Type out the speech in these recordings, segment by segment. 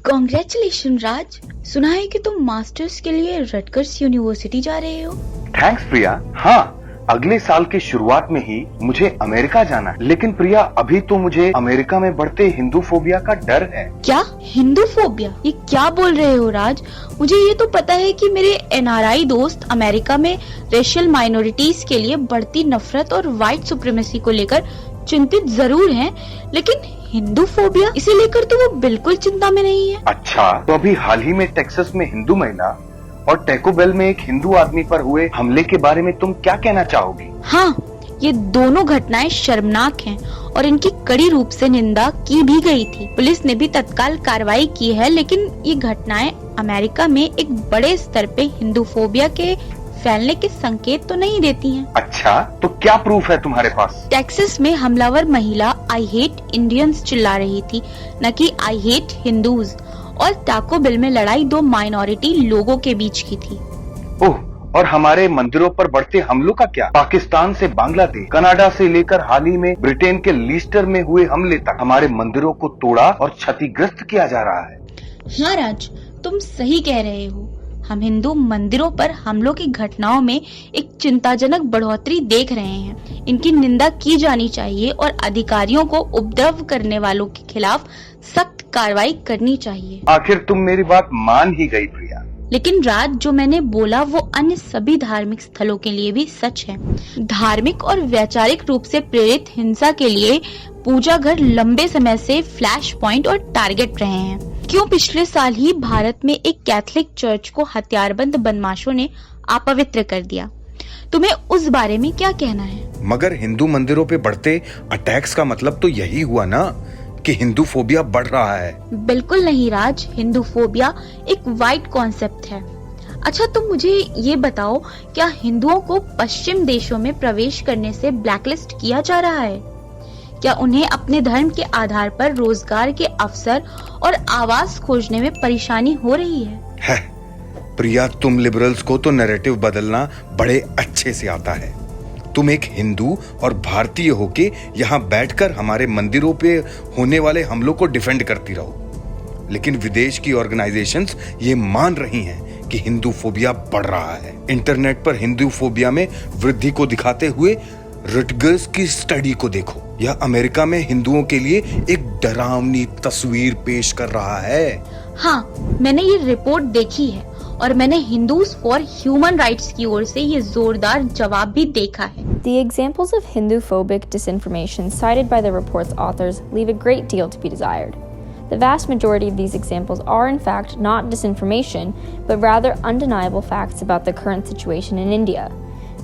Congratulation राज, सुना है कि तुम मास्टर्स के लिए रटगर्स यूनिवर्सिटी जा रहे हो। थैंक्स प्रिया। हाँ, अगले साल की शुरुआत में ही मुझे अमेरिका जाना है। लेकिन प्रिया, अभी तो मुझे अमेरिका में बढ़ते हिंदू फोबिया का डर है। क्या हिंदू फोबिया? ये क्या बोल रहे हो राज? मुझे ये तो पता है कि मेरे एनआरआई दोस्त अमेरिका में रेशियल माइनॉरिटीज के लिए बढ़ती नफरत और व्हाइट सुप्रीमेसी को लेकर चिंतित जरूर हैं, लेकिन हिंदू फोबिया इसे लेकर तो वो बिल्कुल चिंता में नहीं है। अच्छा, तो अभी हाल ही में टेक्सास में हिंदू महिला और टैको बेल में एक हिंदू आदमी पर हुए हमले के बारे में तुम क्या कहना चाहोगी? हाँ, ये दोनों घटनाएं शर्मनाक हैं और इनकी कड़ी रूप से निंदा की भी गई थी। पुलिस ने भी तत्काल कार्रवाई की है, लेकिन ये घटनाएं अमेरिका में एक बड़े स्तर पे हिंदू फोबिया के फैलने के संकेत तो नहीं देती हैं। अच्छा, तो क्या प्रूफ है तुम्हारे पास? टेक्सास में हमलावर महिला आई हेट इंडियंस चिल्ला रही थी, न कि आई हेट हिंदूज। और टाको बिल में लड़ाई दो माइनॉरिटी लोगों के बीच की थी। ओह, और हमारे मंदिरों पर बढ़ते हमलों का क्या? पाकिस्तान से बांग्लादेश, कनाडा से लेकर हाल ही में ब्रिटेन के लीस्टर में हुए हमले तक हमारे मंदिरों को तोड़ा और क्षतिग्रस्त किया जा रहा है। हाँ राज, तुम सही कह रहे हो। हम हिंदू मंदिरों पर हमलों की घटनाओं में एक चिंताजनक बढ़ोतरी देख रहे हैं। इनकी निंदा की जानी चाहिए और अधिकारियों को उपद्रव करने वालों के खिलाफ सख्त कार्रवाई करनी चाहिए। आखिर तुम मेरी बात मान ही गई प्रिया। लेकिन राज, जो मैंने बोला वो अन्य सभी धार्मिक स्थलों के लिए भी सच है। धार्मिक और वैचारिक रूप से प्रेरित हिंसा के लिए पूजा घर लंबे समय से फ्लैश पॉइंट और टारगेट रहे हैं। क्यों पिछले साल ही भारत में एक कैथोलिक चर्च को हथियारबंद बदमाशों ने अपवित्र कर दिया। तुम्हें उस बारे में क्या कहना है? मगर हिंदू मंदिरों पे बढ़ते अटैक्स का मतलब तो यही हुआ ना कि हिंदू फोबिया बढ़ रहा है। बिल्कुल नहीं राज, हिंदू फोबिया एक वाइड कॉन्सेप्ट है। अच्छा, तुम मुझे ये बताओ, क्या हिंदुओं को पश्चिम देशों में प्रवेश करने से ब्लैकलिस्ट किया जा रहा है? क्या उन्हें अपने धर्म के आधार पर रोजगार के अवसर और आवास खोजने में परेशानी हो रही है? प्रिया, तुम लिबरल्स को तो नैरेटिव बदलना बड़े अच्छे से आता है। तुम एक हिंदू और भारतीय होके यहाँ बैठकर हमारे मंदिरों पे होने वाले हमलों को डिफेंड करती रहो, लेकिन विदेश की ऑर्गेनाइजेशंस ये मान रही हैं कि हिंदू फोबिया बढ़ रहा है। इंटरनेट पर हिंदू फोबिया में वृद्धि को दिखाते हुए रटगर्स की स्टडी को देखो। यह अमेरिका में हिंदुओं के लिए एक डरावनी तस्वीर पेश कर रहा है। हाँ, मैंने ये रिपोर्ट देखी है और मैंने हिंदूज फॉर ह्यूमन राइट्स की ओर से ये जोरदार जवाब भी देखा है। The examples of Hindu-phobic disinformation cited by the report's authors leave a great deal to be desired. The vast majority of these examples are in fact not disinformation, but rather undeniable facts about the current situation in India.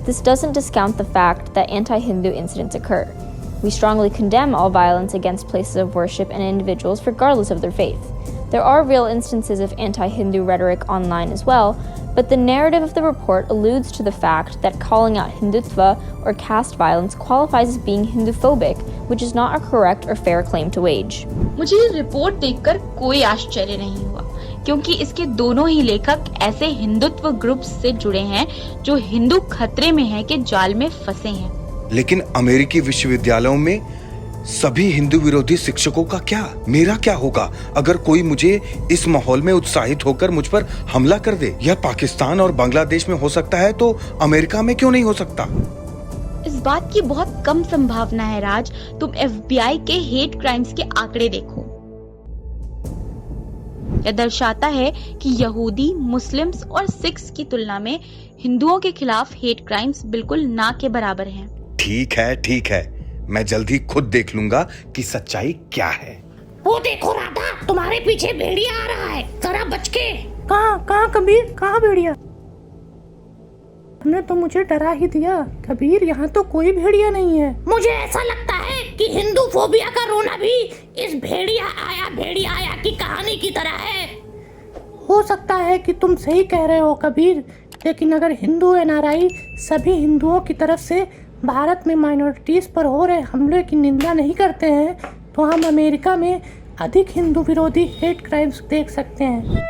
This doesn't discount the fact that anti-Hindu incidents occur. We strongly condemn all violence against places of worship and individuals regardless of their faith. There are real instances of anti-Hindu rhetoric online as well, but the narrative of the report alludes to the fact that calling out Hindutva or caste violence qualifies as being Hindu-phobic, which is not a correct or fair claim to wage. मुझे ये report देखकर कोई आश्चर्य नहीं हुआ, क्योंकि इसके दोनों ही लेखक ऐसे हिंदुत्व ग्रुप्स से जुड़े हैं जो हिंदू खतरे में है के जाल में फंसे हैं। लेकिन अमेरिकी विश्वविद्यालयों में सभी हिंदू विरोधी शिक्षकों का क्या? मेरा क्या होगा अगर कोई मुझे इस माहौल में उत्साहित होकर मुझ पर हमला कर दे? यह पाकिस्तान और बांग्लादेश में हो सकता है तो अमेरिका में क्यों नहीं हो सकता? इस बात की बहुत कम संभावना है राज। तुम FBI के हेट क्राइम्स के आंकड़े देखो। यह दर्शाता है कि यहूदी, मुस्लिम्स और सिख्स की तुलना में हिंदुओं के खिलाफ हेट क्राइम्स बिल्कुल ना के बराबर हैं। ठीक है, मैं जल्दी खुद देख लूंगा कि सच्चाई क्या है। वो देखो राधा, तुम्हारे पीछे भेड़िया आ रहा है, जरा बच के। कहाँ कबीर, कहाँ भेड़िया? तुमने तो मुझे डरा ही दिया। कबीर, यहाँ तो कोई भेड़िया नहीं है। मुझे ऐसा लगता है कि हिंदू फोबिया का रोना भी इस भेड़िया आया की कहानी की तरह है। हो सकता है कि तुम सही कह रहे हो कबीर, लेकिन अगर हिंदू NRI सभी हिंदुओं की तरफ से भारत में माइनॉरिटीज पर हो रहे हमले की निंदा नहीं करते हैं, तो हम अमेरिका में अधिक हिंदू विरोधी हेट क्राइम्स देख सकते हैं।